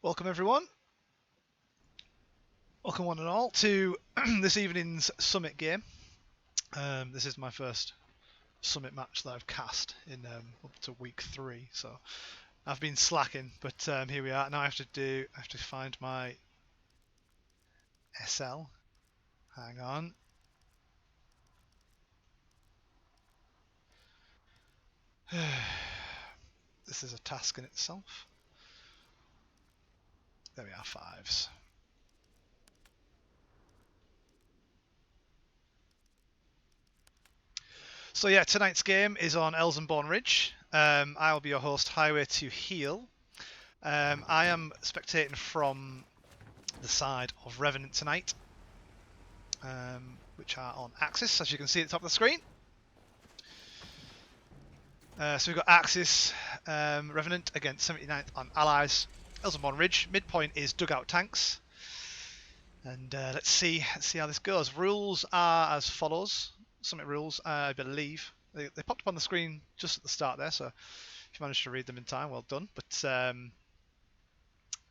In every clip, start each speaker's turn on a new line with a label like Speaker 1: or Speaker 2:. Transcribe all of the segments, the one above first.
Speaker 1: Welcome everyone, welcome one and all to this evening's Summit game. This is my first Summit match that I've cast in up to week 3, so I've been slacking, but here we are. Now I have to find my SL. Hang on. This is a task in itself. There we are, 5s. So yeah, tonight's game is on Elsenborn Ridge. I will be your host, Highway to Heal. I am spectating from the side of RVNT tonight, which are on Axis, as you can see at the top of the screen. So we've got Axis, RVNT against 79th on Allies. Elsenborn Ridge. Midpoint is dugout tanks. And let's see how this goes. Rules are as follows. Summit rules, I believe. They popped up on the screen just at the start there, so if you managed to read them in time, well done. But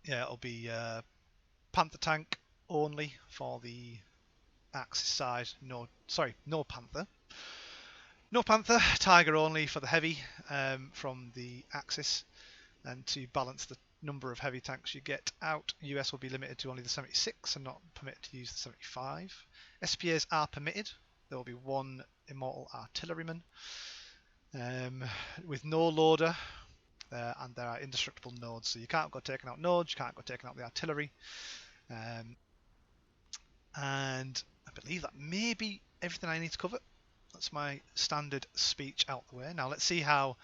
Speaker 1: yeah, it'll be Panther tank only for the Axis side. No Panther. No Panther, Tiger only for the heavy from the Axis. And to balance the number of heavy tanks you get out, US will be limited to only the 76 and not permitted to use the 75. SPAs are permitted. There will be one Immortal Artilleryman with no loader, and there are indestructible nodes. So you can't go taking out nodes, you can't go taking out the artillery. And I believe that may be everything I need to cover. That's my standard speech out the way. Now let's see how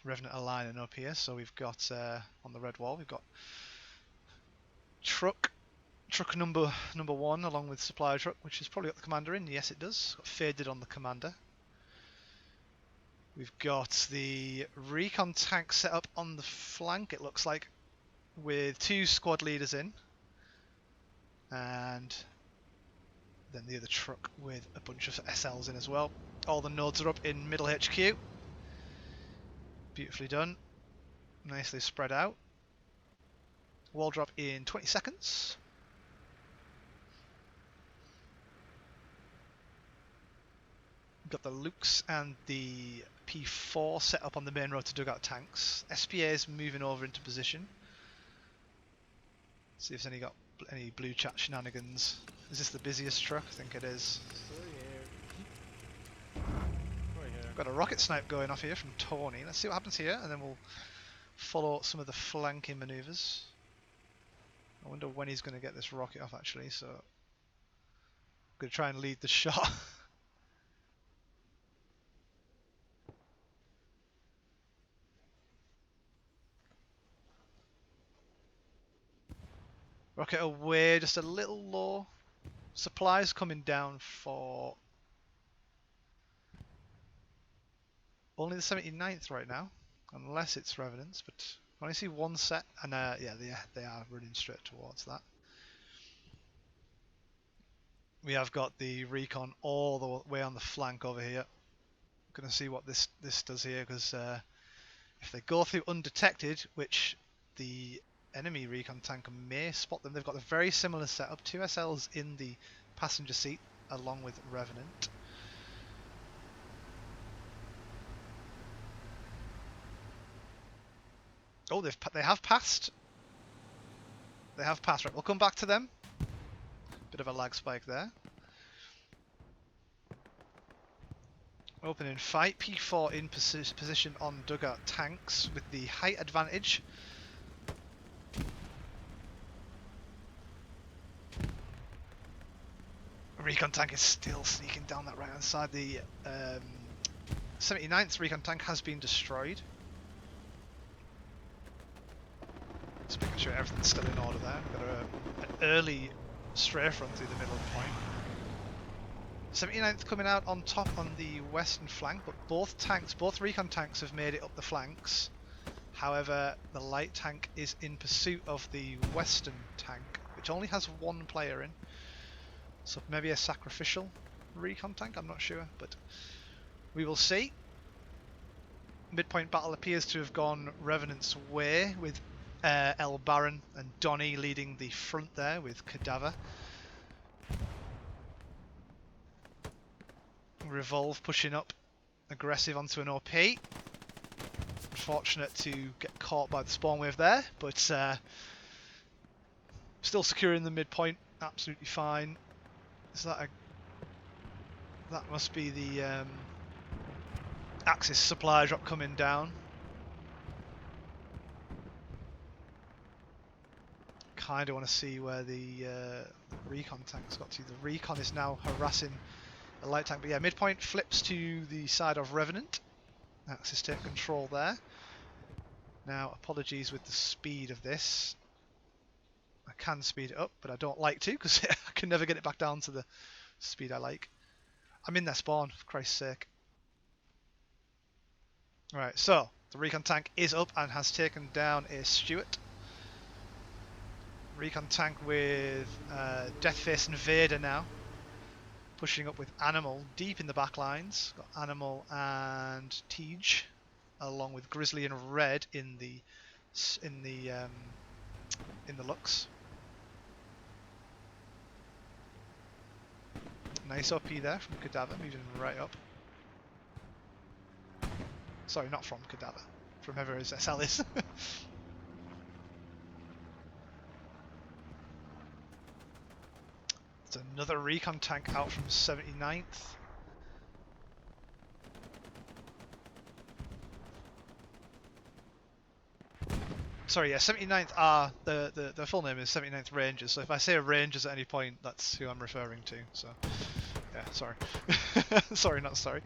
Speaker 1: RVNT are lining up here. So we've got on the red wall, we've got truck number 1 along with supply truck, which has probably got the commander in. Yes, it does. Got faded on the commander. We've got the recon tank set up on the flank, it looks like, with 2 squad leaders in, and then the other truck with a bunch of SLs in as well. All the nodes are up in middle HQ. Beautifully done. Nicely spread out. Wall drop in 20 seconds. Got the Lukes and the P4 set up on the main road to dugout tanks. SPA is moving over into position. See if any got any blue chat shenanigans. Is this the busiest truck? I think it is. Got a rocket snipe going off here from Tony. Let's see what happens here, and then we'll follow some of the flanking manoeuvres. I wonder when he's going to get this rocket off actually, so I'm going to try and lead the shot. Rocket away, just a little low. Supplies coming down for only the 79th right now, unless it's RVNT's, but I only see one set, and yeah, they are running straight towards that. We have got the recon all the way on the flank over here. Going to see what this does here, because if they go through undetected, which the enemy recon tank may spot them, they've got a very similar setup. 2 SLs in the passenger seat along with RVNT. Oh, they have passed. They have passed. Right, we'll come back to them. Bit of a lag spike there. Opening fight. P4 in position on dugout tanks with the height advantage. Recon tank is still sneaking down that right hand side. The 79th recon tank has been destroyed. Just making sure everything's still in order there. Got an early strafe run through the middle of the point. 79th coming out on top on the western flank, but both recon tanks have made it up the flanks. However, the light tank is in pursuit of the western tank, which only has 1 player in. So maybe a sacrificial recon tank, I'm not sure, but we will see. Midpoint battle appears to have gone RVNT's way, with El Baron and Donny leading the front there with Cadaver. Revolve pushing up, aggressive onto an OP. Unfortunate to get caught by the spawn wave there, but still securing the midpoint, absolutely fine. Is that a... that must be the Axis supply drop coming down. Kind of want to see where the recon tank's got to. The recon is now harassing the light tank, but yeah, midpoint flips to the side of Revenant. Axis take control there. Now, apologies with the speed of this. I can speed it up, but I don't like to because I can never get it back down to the speed I like. I'm in their spawn, for Christ's sake. Right, so the recon tank is up and has taken down a Stuart. Recon tank with Deathface and Vader now. Pushing up with Animal deep in the back lines. Got Animal and Tej, along with Grizzly and Red in the Lux. Nice OP there from Cadaver, moving right up. Sorry, not from Cadaver, from whoever his SL is. There's another recon tank out from 79th. Sorry, yeah, 79th are the full name is 79th Rangers. So if I say Rangers at any point, that's who I'm referring to. So yeah, sorry, sorry, not sorry.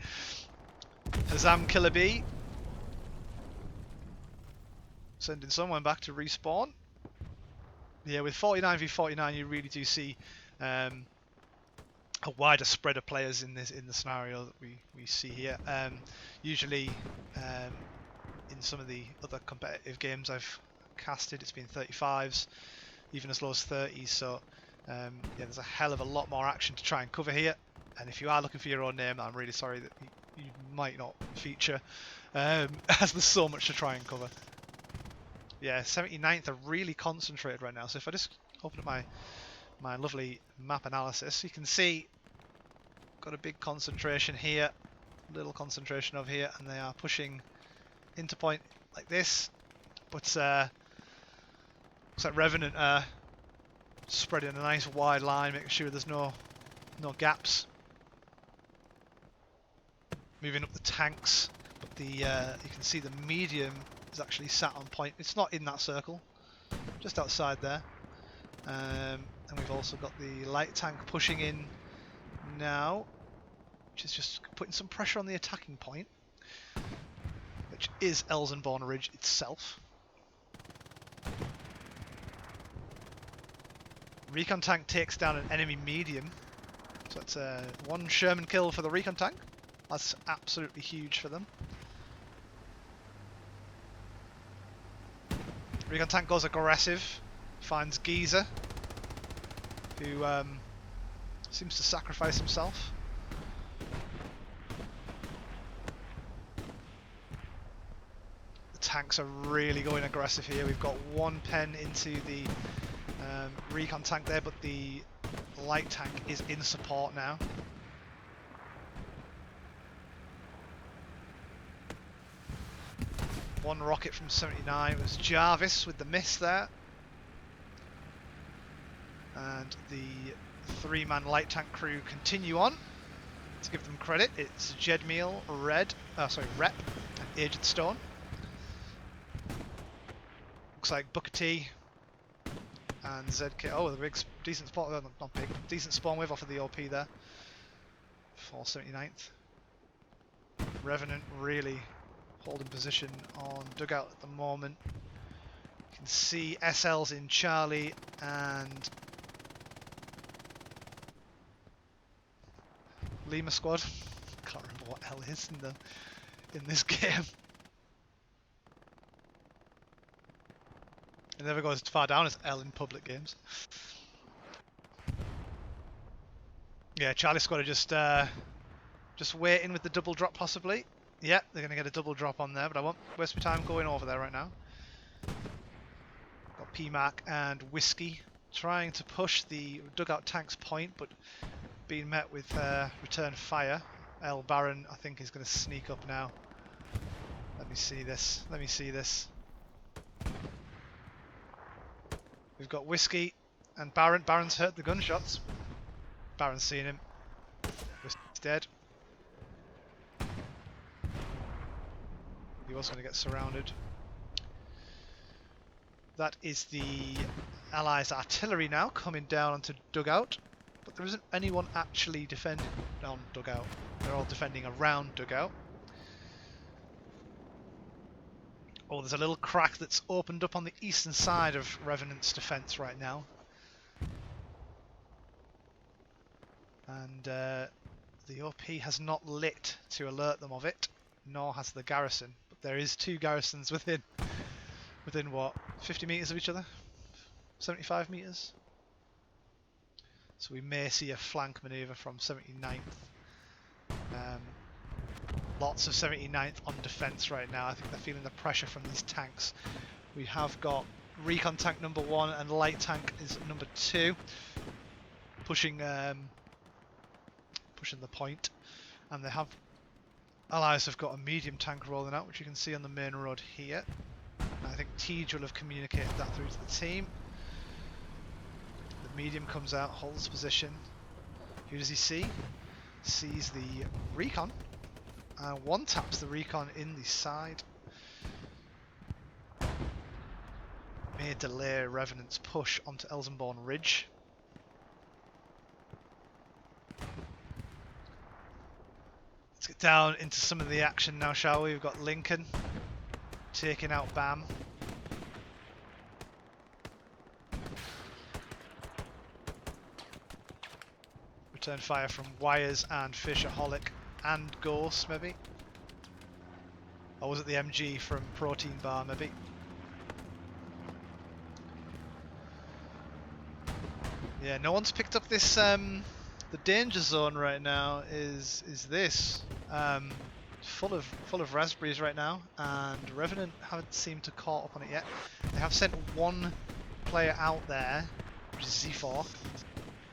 Speaker 1: Hazam Killer B sending someone back to respawn. Yeah, with 49 v 49, you really do see a wider spread of players in the scenario that we see here. Usually, in some of the other competitive games I've casted, it's been 35s, even as low as 30s. So yeah, there's a hell of a lot more action to try and cover here. And if you are looking for your own name, I'm really sorry that you might not feature, as there's so much to try and cover. Yeah, 79th are really concentrated right now. So if I just open up my lovely map analysis, you can see got a big concentration here, little concentration over here, and they are pushing into point like this. But looks like Revenant are spreading a nice wide line, making sure there's no gaps. Moving up the tanks, but the you can see the medium is actually sat on point. It's not in that circle, just outside there. And we've also got the light tank pushing in now, which is just putting some pressure on the attacking point, which is Elsenborn Ridge itself. Recon tank takes down an enemy medium, so that's one Sherman kill for the recon tank. That's absolutely huge for them. Recon tank goes aggressive, finds Geezer, who seems to sacrifice himself. The tanks are really going aggressive here. We've got one pen into the recon tank there, but the light tank is in support now. One rocket from 79. It was Jarvis with the miss there. And the three-man light tank crew continue on. To give them credit, it's Jedmeal, Rep, and Aged Stone. Looks like Booker T and ZK. Oh, the big, decent spawn, not big, decent spawn wave off of the OP there. 479th. Revenant really holding position on dugout at the moment. You can see SL's in Charlie and Lima squad. Can't remember what L is in this game. It never goes as far down as L in public games. Yeah, Charlie squad are just waiting with the double drop possibly. Yeah, they're going to get a double drop on there, but I won't waste my time going over there right now. PMAC and Whiskey trying to push the dugout tanks point, but being met with return fire. El Baron, I think, is going to sneak up now. Let me see this. Let me see this. We've got Whiskey and Baron. Baron's heard the gunshots. Baron's seen him. Whiskey's dead. He was going to get surrounded. That is the Allies' artillery now coming down onto dugout, but there isn't anyone actually defending on dugout. They're all defending around dugout. Oh, there's a little crack that's opened up on the eastern side of Revenant's defence right now. And the OP has not lit to alert them of it, nor has the garrison. But there is 2 garrisons within what, 50 metres of each other? 75 metres? So we may see a flank manoeuvre from 79th. Lots of 79th on defence right now. I think they're feeling the pressure from these tanks. We have got recon tank number 1 and light tank is number 2, pushing pushing the point, and they have Allies have got a medium tank rolling out, which you can see on the main road here. And I think Tej will have communicated that through to the team. The medium comes out, holds position. Who does he see? Sees the recon. One taps the recon in the side. May delay Revenant's push onto Elsenborn Ridge. Let's get down into some of the action now, shall we? We've got Lincoln taking out BAM. Return fire from Wires and Fisherholic and Ghost, maybe? Or was it the MG from Protein Bar, maybe? Yeah, no one's picked up this. The danger zone right now is this. Full of raspberries right now, and Revenant haven't seemed to caught up on it yet. They have sent 1 player out there, which is Z4.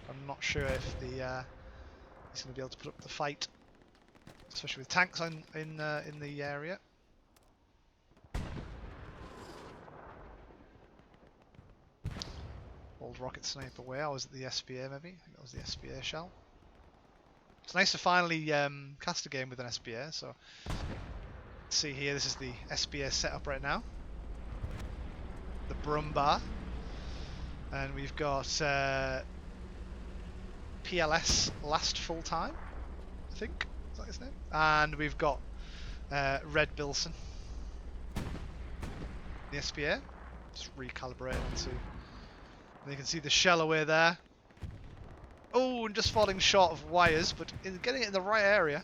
Speaker 1: I'm not sure if he's going to be able to put up the fight, especially with tanks in the area. Old rocket sniper away. I was at the SPA maybe. I think that was the SPA shell. It's nice to finally cast a game with an SPA. So let's see here. This is the SPA setup right now. The Brumbar, and we've got PLS last full time. I think is that his name. And we've got Red Bilson. The SPA. Just recalibrate onto. And you can see the shell away there. Oh, and just falling short of Wires, but getting it in the right area.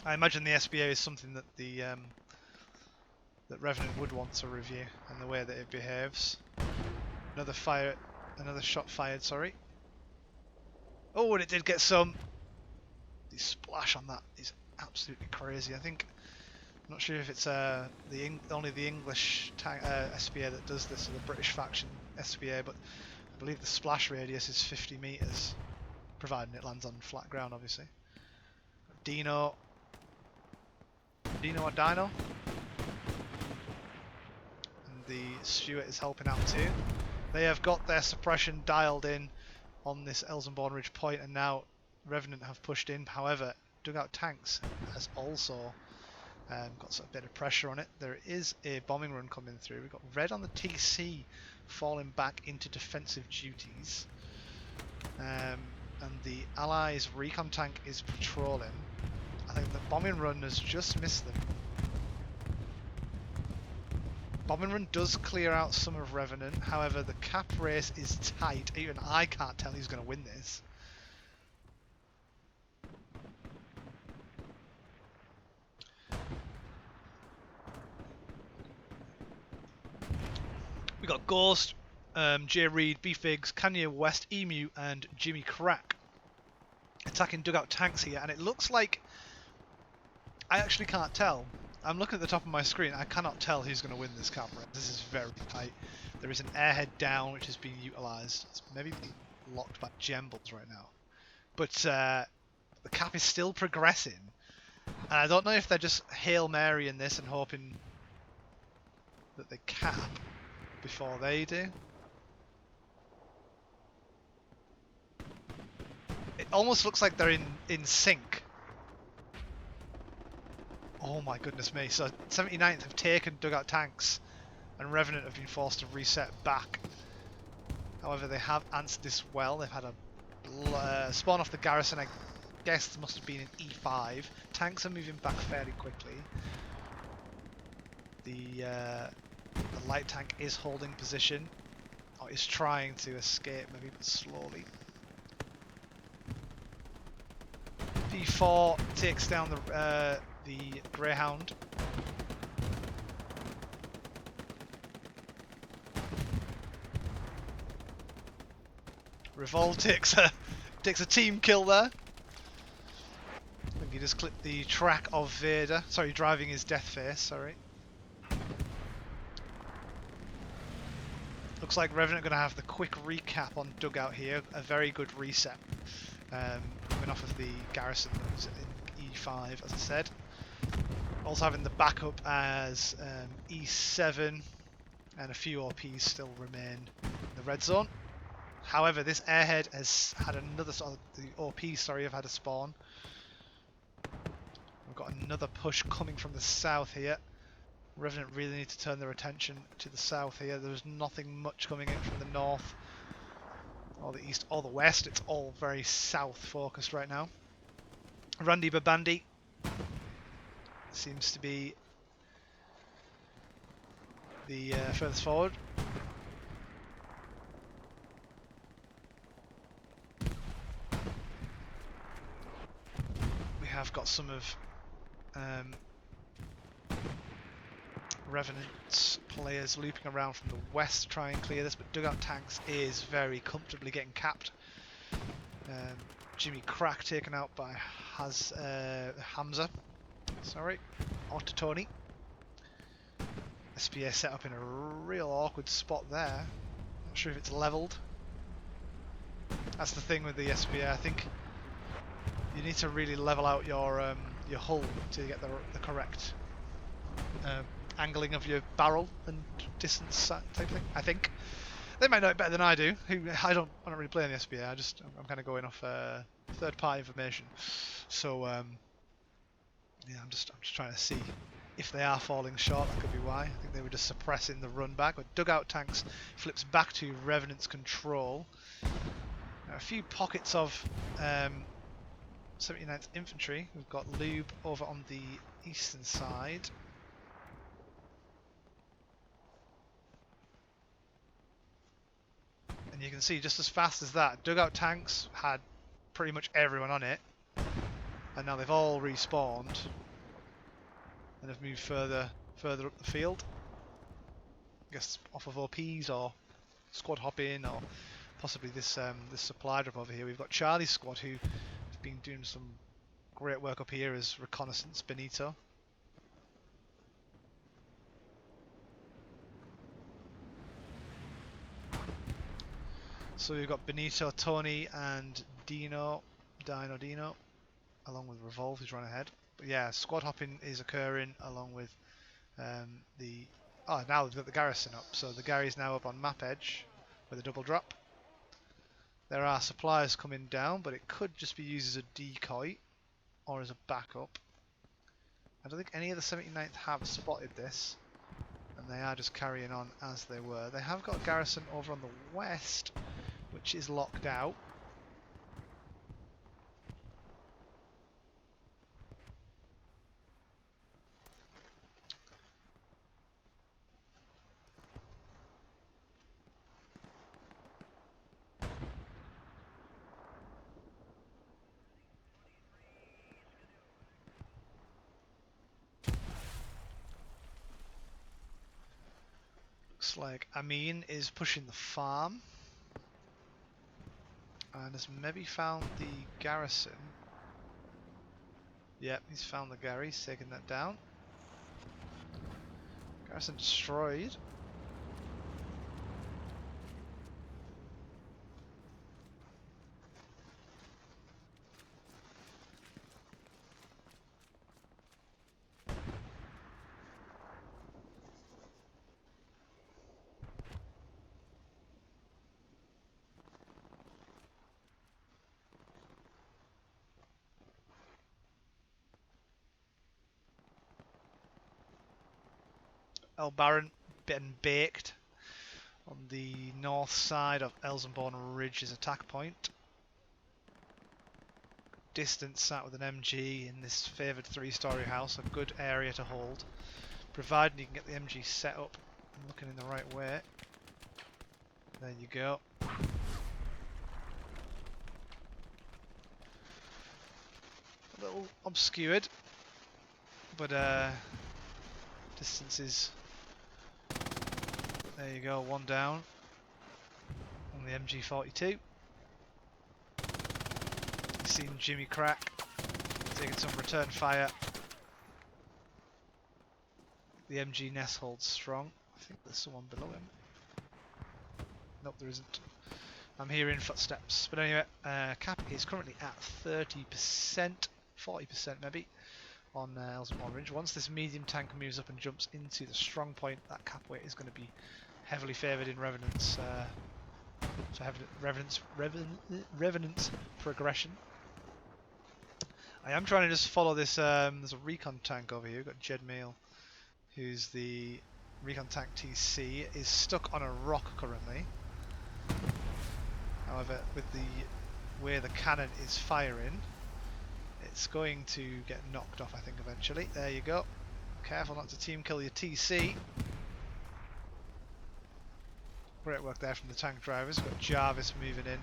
Speaker 1: I imagine the SPA is something that the that Revenant would want to review, and the way that it behaves. Another shot fired. Sorry. Oh, and it did get some. The splash on that is absolutely crazy. I think. I'm not sure if it's only the English SPA that does this, or the British faction SPA, but I believe the splash radius is 50 meters, providing it lands on flat ground, obviously. Dino or Dino, and the Stuart is helping out too. They have got their suppression dialed in on this Elsenborn Ridge point, and now Revenant have pushed in. However, dugout tanks has also got a bit of pressure on it. There is a bombing run coming through. We've got Red on the TC falling back into defensive duties. And the Allies' recon tank is patrolling. I think the bombing run has just missed them. Bombing run does clear out some of Revenant. However, the cap race is tight. Even I can't tell who's going to win this. We got Ghost, Jay Reed, B-Figs, Kanye West, Emu, and Jimmy Crack attacking dugout tanks here, and it looks like I actually can't tell. I'm looking at the top of my screen. I cannot tell who's going to win this cap race. This is very tight. There is an airhead down which is being utilised. It's maybe being locked by Gembles right now. But the cap is still progressing. And I don't know if they're just Hail Mary in this and hoping that they cap before they do. It almost looks like they're in sync. Oh my goodness me. So 79th have taken dugout tanks and Revenant have been forced to reset back. However, they have answered this well. They've had a spawn off the garrison. I guess it must have been an E5. Tanks are moving back fairly quickly. The light tank is holding position, or is trying to escape, maybe, but slowly. P4 takes down the Greyhound. Revolve takes a team kill there. I think he just clipped the track of Vader. Sorry, driving his death face. Sorry. Looks like Revenant are going to have the quick recap on dugout here. A very good reset. Coming off of the garrison that was in E5, as I said. Also having the backup as E7, and a few OPs still remain in the red zone. However, this airhead has had another, the OPs, sorry, have had a spawn. We've got another push coming from the south here. Revenant really need to turn their attention to the south here. There's nothing much coming in from the north, or the east, or the west. It's all very south focused right now. Randy Babandi seems to be the furthest forward. We have got some of Revenant's players looping around from the west to try and clear this, but dugout tanks is very comfortably getting capped. Jimmy Crack taken out by Hamza. Sorry, Otto Tony. SPA set up in a real awkward spot there. Not sure if it's leveled. That's the thing with the SPA. I think you need to really level out your hull to get the correct angling of your barrel and distance type thing. I think they might know it better than I do. I don't really play on the SPA. I'm kind of going off third-party information. So yeah, I'm just trying to see if they are falling short. That could be why. I think they were just suppressing the run back. But dugout tanks flips back to Revenant's control. Now, a few pockets of 79th Infantry. We've got Lube over on the eastern side. And you can see just as fast as that, dugout tanks had pretty much everyone on it. And now they've all respawned and have moved further up the field. I guess off of OPs or squad hopping, or possibly this this supply drop over here. We've got Charlie's squad who have been doing some great work up here as reconnaissance. Benito. So we've got Benito, Tony, and Dino, along with Revolve, who's run ahead. But yeah, squad hopping is occurring along with now we've got the garrison up. So the Gary's now up on map edge with a double drop. There are supplies coming down, but it could just be used as a decoy or as a backup. I don't think any of the 79th have spotted this, and they are just carrying on as they were. They have got a garrison over on the west, which is locked out. Looks like Amin is pushing the farm and has maybe found the garrison. Yep, he's found the Gary, he's taken that down. Garrison destroyed. Elbaron been baked on the north side of Elsenborn Ridge's attack point. Distance sat with an MG in this favoured 3-storey house, a good area to hold, provided you can get the MG set up and looking in the right way. There you go. A little obscured, but distance is... There you go, one down on the MG42. You've seen Jimmy crack, taking some return fire. The MG nest holds strong. I think there's someone below him. Nope, there isn't. I'm hearing footsteps. But anyway, cap is currently at 30%, 40% maybe, on Elsenborn Ridge. Once this medium tank moves up and jumps into the strong point, that cap weight is going to be heavily favoured in Revenant's, Revenant's progression. I am trying to just follow this, there's a recon tank over here. We've got Jed Mail, who's the recon tank TC, is stuck on a rock currently. However, with the way the cannon is firing, it's going to get knocked off, I think, eventually. There you go. Careful not to team kill your TC. Great work there from the tank drivers. We've got Jarvis moving in.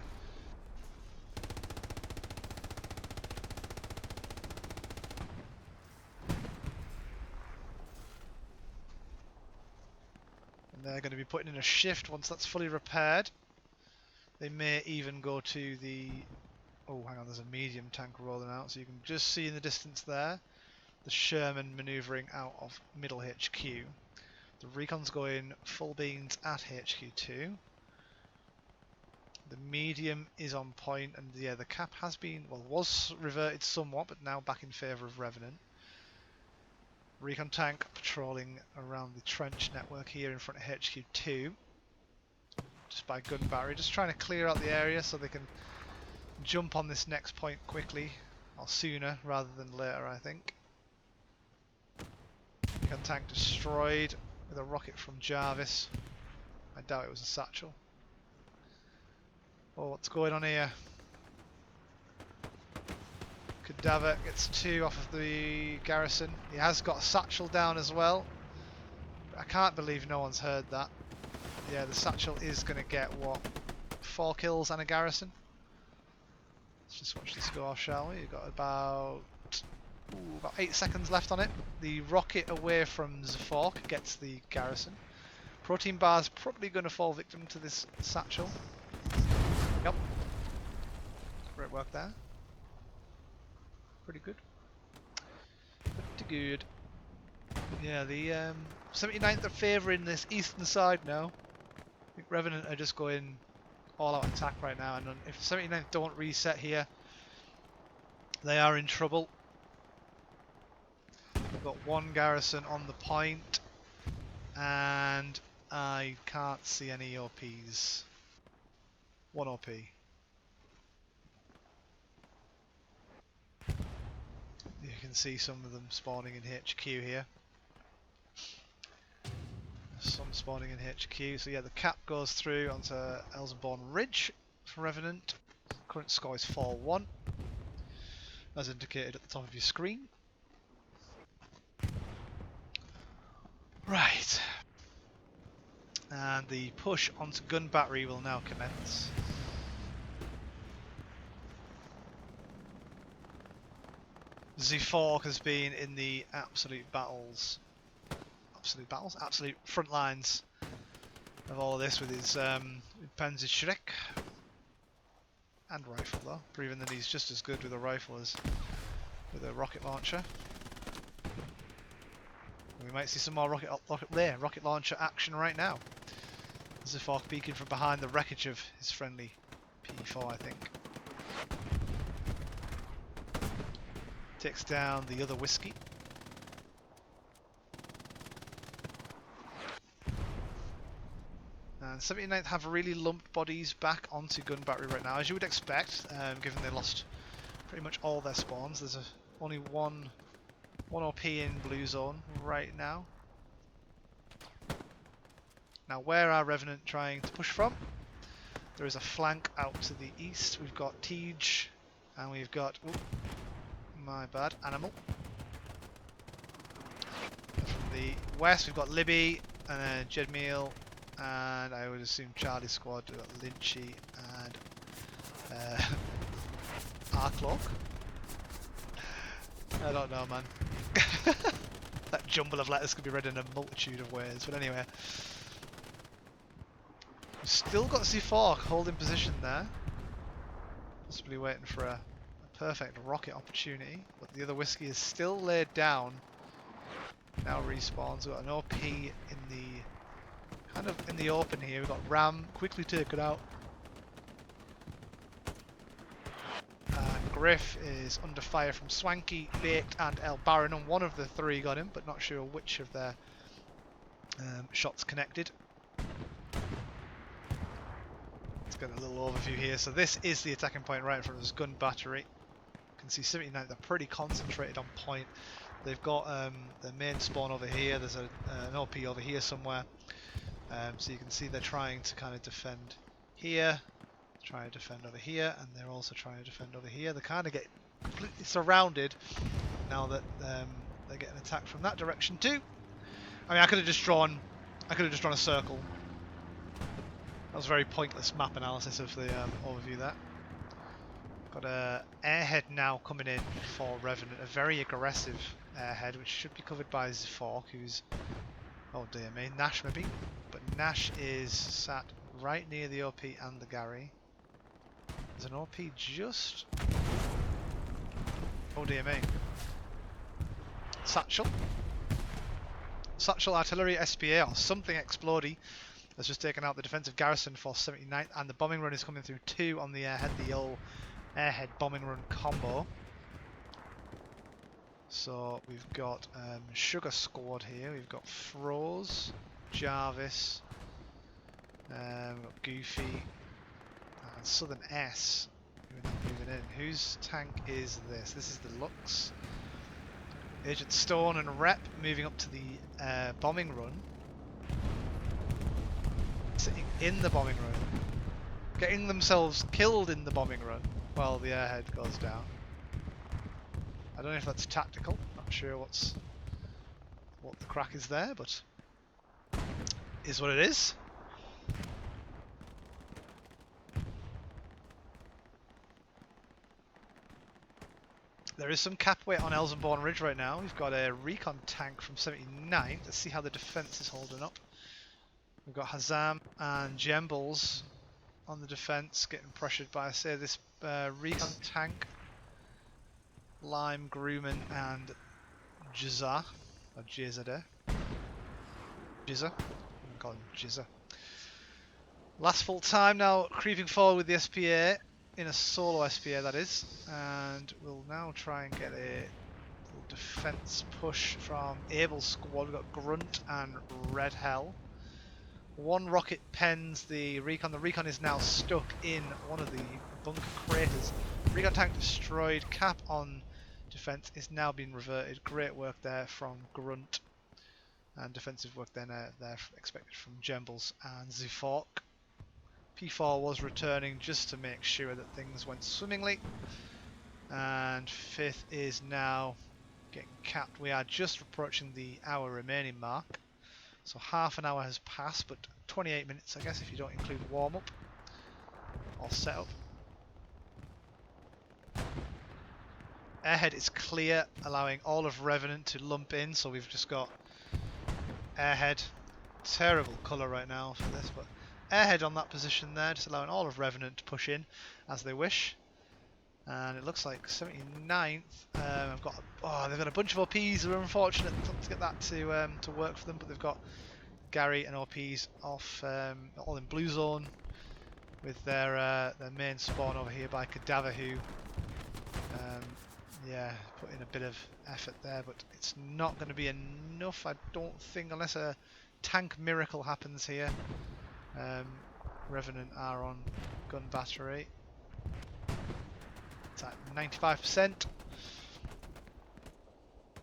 Speaker 1: And they're going to be putting in a shift once that's fully repaired. They may even go to the... Oh, hang on, there's a medium tank rolling out, so you can just see in the distance there the Sherman manoeuvring out of middle HQ. The recon's going full beans at HQ2. The medium is on point, and yeah, the cap has been, well, was reverted somewhat, but now back in favour of Revenant. Recon tank patrolling around the trench network here in front of HQ2. Just by gun battery, just trying to clear out the area so they can jump on this next point quickly, or sooner rather than later, I think. Recon tank destroyed with a rocket from Jarvis. I doubt it was a satchel. Oh, what's going on here? Cadaver gets 2 off of the garrison. He has got a satchel down as well. I can't believe no one's heard that. Yeah, the satchel is going to get, what, 4 kills and a garrison? Let's just watch this go off, shall we? You've got about 8 seconds left on it. The rocket away from Zfork gets the garrison. Protein bar's probably going to fall victim to this satchel. Yep. Great work there. Pretty good. Pretty good. Yeah, the 79th are favouring this eastern side now. I think Revenant are just going all out attack right now, and if 79th don't reset here, they are in trouble. We've got 1 garrison on the point, and I can't see any OPs. 1 OP. You can see some of them spawning in HQ here. Some spawning in HQ. So yeah, the cap goes through onto Elsenborn Ridge for Revenant. Current score is 4-1, as indicated at the top of your screen. Right. And the push onto gun battery will now commence. Zfork has been in the absolute front lines of all of this with his Panzer Schreck and rifle, though, proving that he's just as good with a rifle as with a rocket launcher. We might see some more rocket launcher action right now. Zifok peeking from behind the wreckage of his friendly P4, I think. Takes down the other whiskey. And 79th have really lumped bodies back onto gun battery right now, as you would expect, given they lost pretty much all their spawns. There's only one OP in blue zone right now. Now, where are Revenant trying to push from? There is a flank out to the east. We've got Tej, and we've got, ooh, my bad, Animal. From the west, we've got Libby, and then Jedmeal, and I would assume Charlie Squad. We've got Lynchy and Arcloak. I don't know, man. That jumble of letters could be read in a multitude of ways, but anyway. We've still got Zifok holding position there. Possibly waiting for a perfect rocket opportunity, but the other whiskey is still laid down. Now respawns. We've got an OP in the kind of in the open here. We've got Ram quickly taken out. Griff is under fire from Swanky, Baked and El Baron, and one of the three got him, but not sure which of their shots connected. Let's get a little overview here. So this is the attacking point right in front of this gun battery. You can see 79, they're pretty concentrated on point. They've got their main spawn over here. There's an OP over here somewhere. So you can see they're trying to kind of defend here. Trying to defend over here, and they're also trying to defend over here. They kind of get completely surrounded now that they're getting attacked from that direction too. I mean, I could have just drawn a circle. That was very pointless map analysis of the overview there. Got a airhead now coming in for Revenant, a very aggressive airhead, which should be covered by Zifok, who's, oh dear me, Nash maybe, but Nash is sat right near the OP and the Gary. There's an OP just... oh dear me. Satchel. Satchel Artillery SPA or something explodey has just taken out the defensive garrison for 79th, and the bombing run is coming through too on the airhead, the old airhead bombing run combo. So we've got Sugar Squad here, we've got Froze, Jarvis, we've got Goofy, and Southern S moving in. Whose tank is this? This is the Lux. Agent Stone and Rep moving up to the bombing run. Sitting in the bombing run. Getting themselves killed in the bombing run while the airhead goes down. I don't know if that's tactical. Not sure what the crack is there, but is what it is. There is some cap weight on Elsenborn Ridge right now. We've got a recon tank from 79. Let's see how the defense is holding up. We've got Hazam and Jembles on the defense, getting pressured by, say, this recon tank. Lime, Grumman, and Jizza, or Jizza. Jizza, I'm gonna call him Jizza. Last full time now, creeping forward with the SPA, in a solo SPA that is, and we'll now try and get a little defense push from Abel's squad. We've got Grunt and Red Hell. One rocket pens the recon. The recon is now stuck in one of the bunker craters. Recon tank destroyed. Cap on defense is now being reverted. Great work there from Grunt, and defensive work then there expected from Jembles and Zifok. P4 was returning just to make sure that things went swimmingly, and 5th is now getting capped. We are just approaching the hour remaining mark, so half an hour has passed, but 28 minutes I guess if you don't include warm-up or setup. Airhead is clear, allowing all of Revenant to lump in, so we've just got Airhead. Terrible colour right now for this, but Airhead on that position there, just allowing all of Revenant to push in as they wish. And it looks like 79th. I've got they've got a bunch of OPs. They're unfortunate to get that to work for them, but they've got Gary and OPs off all in blue zone with their main spawn over here by Cadaver, who yeah, put in a bit of effort there, but it's not going to be enough, I don't think, unless a tank miracle happens here. Revenant are on gun battery. It's at 95%.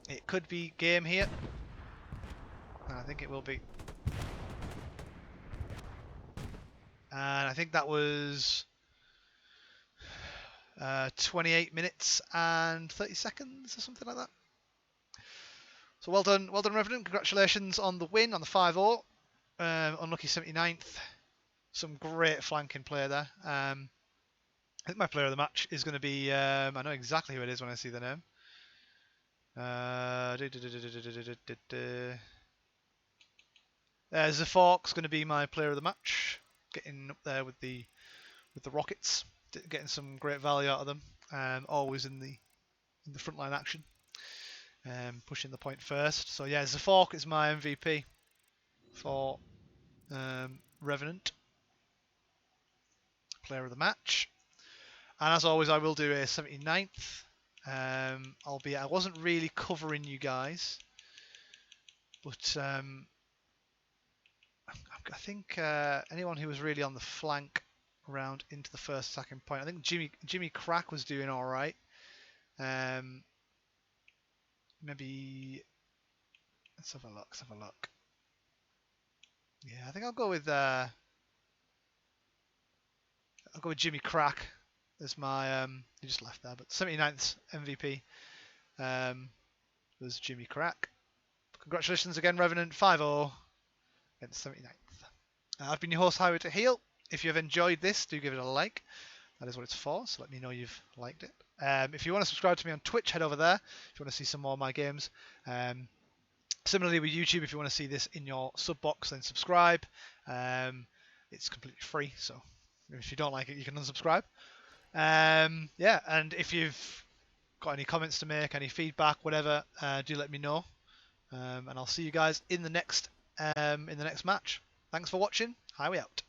Speaker 1: It could be game here. And I think it will be. And I think that was 28 minutes and 30 seconds or something like that. So well done Revenant. Congratulations on the win on the 5-0. Unlucky 79th. Some great flanking play there. I think my player of the match is going to be, I know exactly who it is when I see the name. Zafork's going to be my player of the match. Getting up there with the Rockets, getting some great value out of them. Always in the frontline action, pushing the point first. So yeah, Zafork is my MVP for Revenant, player of the match. And as always, I will do a 79th, albeit I wasn't really covering you guys, but I think anyone who was really on the flank round into the first attacking point, I think Jimmy Crack was doing all right. Maybe let's have a look. Yeah, I think I'll go with Jimmy Crack as my he just left there, but 79th MVP was Jimmy Crack. Congratulations again, Revenant, 5-0 against 79th. I've been your host, Highway to Heal. If you've enjoyed this, do give it a like. That is what it's for, so let me know you've liked it. If you want to subscribe to me on Twitch, head over there if you want to see some more of my games. Similarly with YouTube, if you want to see this in your sub box, then subscribe. It's completely free, so if you don't like it, you can unsubscribe. Yeah, and if you've got any comments to make, any feedback, whatever, do let me know. And I'll see you guys in the next match. Thanks for watching. Highway out.